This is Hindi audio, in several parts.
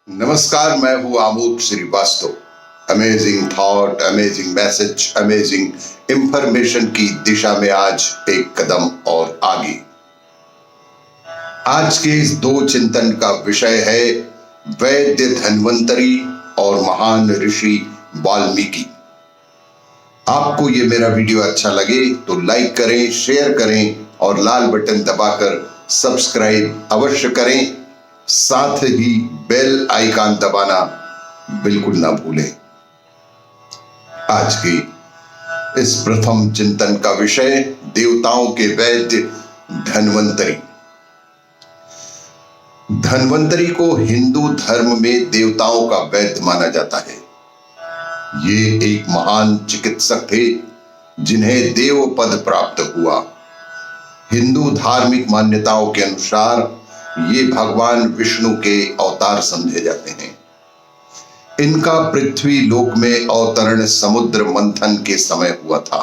नमस्कार, मैं हूं Amod Shrivastava. Amazing thought, amazing message, amazing information की दिशा में आज एक कदम और आगे। आज के इस दो चिंतन का विषय है वैद्य धन्वंतरी और महान ऋषि वाल्मीकि। आपको ये मेरा वीडियो अच्छा लगे तो लाइक करें, शेयर करें और लाल बटन दबाकर सब्सक्राइब अवश्य करें। साथ ही बेल आइकन दबाना बिल्कुल ना भूलें। आज की इस प्रथम चिंतन का विषय देवताओं के वैद्य धन्वंतरी। धन्वंतरी को हिंदू धर्म में देवताओं का वैद्य माना जाता है। ये एक महान चिकित्सक थे जिन्हें देव पद प्राप्त हुआ। हिंदू धार्मिक मान्यताओं के अनुसार ये भगवान विष्णु के अवतार समझे जाते हैं। इनका पृथ्वी लोक में अवतरण समुद्र मंथन के समय हुआ था।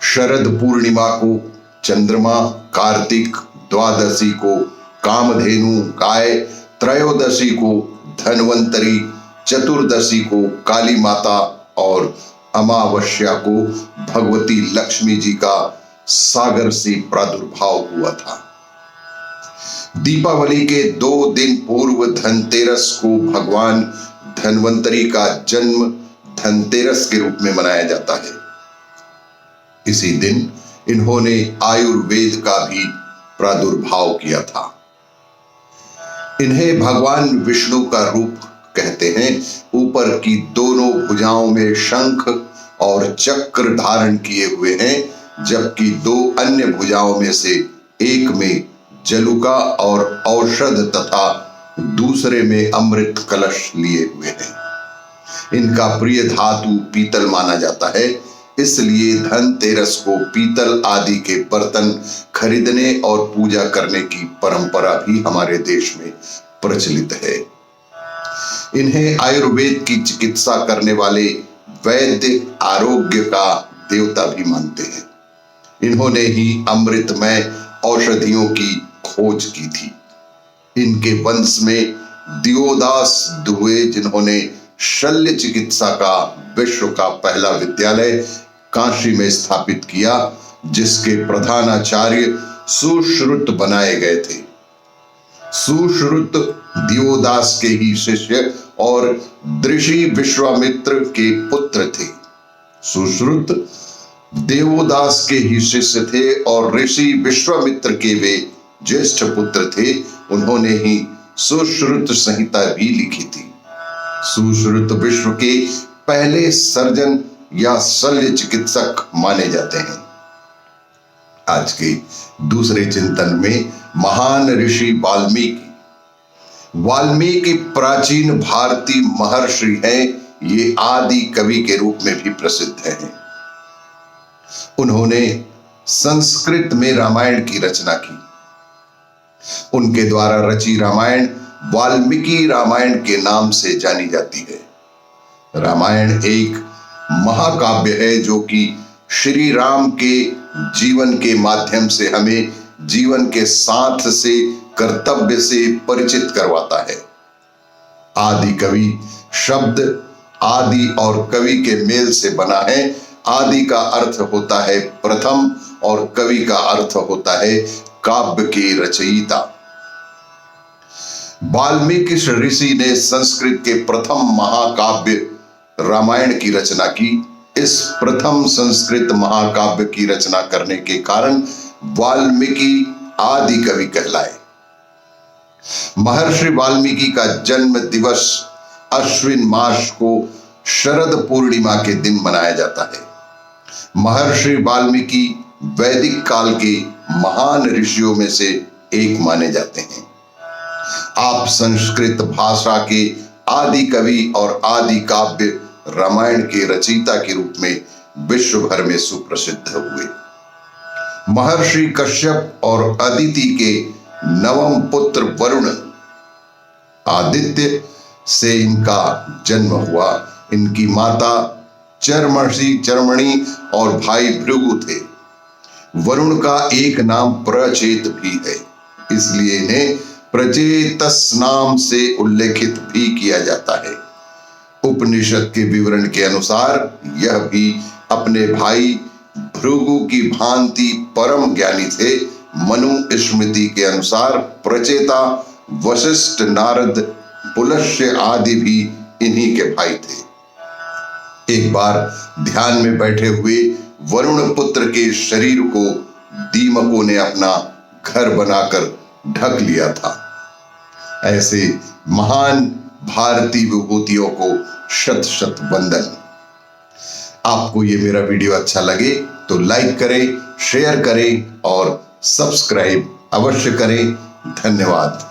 शरद पूर्णिमा को चंद्रमा, कार्तिक द्वादशी को कामधेनु गाय, त्रयोदशी को धन्वंतरी, चतुर्दशी को काली माता और अमावस्या को भगवती लक्ष्मी जी का सागर से प्रादुर्भाव हुआ था। दीपावली के 2 दिन पूर्व धनतेरस को भगवान धन्वंतरी का जन्म धनतेरस के रूप में मनाया जाता है। इसी दिन इन्होंने आयुर्वेद का भी प्रादुर्भाव किया था। इन्हें भगवान विष्णु का रूप कहते हैं। ऊपर की दोनों भुजाओं में शंख और चक्र धारण किए हुए हैं, जबकि 2 अन्य भुजाओं में से एक में जलुका और औषध तथा दूसरे में अमृत कलश लिए हुए हैं। इनका प्रिय धातु पीतल माना जाता है, इसलिए धनतेरस को पीतल आदि के बर्तन खरीदने और पूजा करने की परंपरा भी हमारे देश में प्रचलित है। इन्हें आयुर्वेद की चिकित्सा करने वाले वैद्य आरोग्य का देवता भी मानते हैं। इन्होंने ही अमृतमय औषधियों की खोज की थी। इनके वंश में दियोदास हुए, जिन्होंने शल्य चिकित्सा का विश्व का पहला विद्यालय काशी में स्थापित किया, जिसके प्रधानाचार्य सुश्रुत बनाए गए थे। सुश्रुत दियोदास के ही शिष्य और ऋषि विश्वामित्र के पुत्र थे। सुश्रुत देवोदास के ही शिष्य थे और ऋषि विश्वामित्र के वे ज्येष्ठ पुत्र थे। उन्होंने ही सुश्रुत संहिता भी लिखी थी। सुश्रुत विश्व के पहले सर्जन या शल्य चिकित्सक माने जाते हैं। आज के दूसरे चिंतन में महान ऋषि वाल्मीकि। वाल्मीकि प्राचीन भारतीय महर्षि हैं। ये आदि कवि के रूप में भी प्रसिद्ध हैं। उन्होंने संस्कृत में रामायण की रचना की। उनके द्वारा रची रामायण वाल्मीकि रामायण के नाम से जानी जाती है। रामायण एक महाकाव्य है जो कि श्री राम के जीवन के माध्यम से हमें जीवन के साथ से, कर्तव्य से परिचित करवाता है। आदि कवि शब्द आदि और कवि के मेल से बना है। आदि का अर्थ होता है प्रथम और कवि का अर्थ होता है काव्य के रचयिता। वाल्मीकि ऋषि ने संस्कृत के प्रथम महाकाव्य रामायण की रचना की। इस प्रथम संस्कृत महाकाव्य की रचना करने के कारण वाल्मीकि आदि कवि कहलाए। महर्षि वाल्मीकि का जन्म दिवस अश्विन मास को शरद पूर्णिमा के दिन मनाया जाता है। महर्षि वाल्मीकि वैदिक काल के महान ऋषियों में से एक माने जाते हैं। आप संस्कृत भाषा के आदि कवि और आदि काव्य रामायण के रचयिता के रूप में विश्व भर में सुप्रसिद्ध हुए। महर्षि कश्यप और अदिति के नवम पुत्र वरुण आदित्य से इनका जन्म हुआ। इनकी माता चरमणी और भाई भृगु थे। वरुण का एक नाम प्रचेत भी है, इसलिए इन्हें प्रचेतस नाम से उल्लेखित भी किया जाता है। उपनिषद के विवरण के अनुसार यह भी अपने भाई भृगु की भांति परम ज्ञानी थे। मनु स्मृति के अनुसार प्रचेता वशिष्ठ, नारद, पुलस्त्य आदि भी इन्हीं के भाई थे। एक बार ध्यान में बैठे हुए वरुण पुत्र के शरीर को दीमकों ने अपना घर बनाकर ढक लिया था। ऐसे महान भारतीय विभूतियों को शत शत वंदन। आपको ये मेरा वीडियो अच्छा लगे तो लाइक करें, शेयर करें और सब्सक्राइब अवश्य करें। धन्यवाद।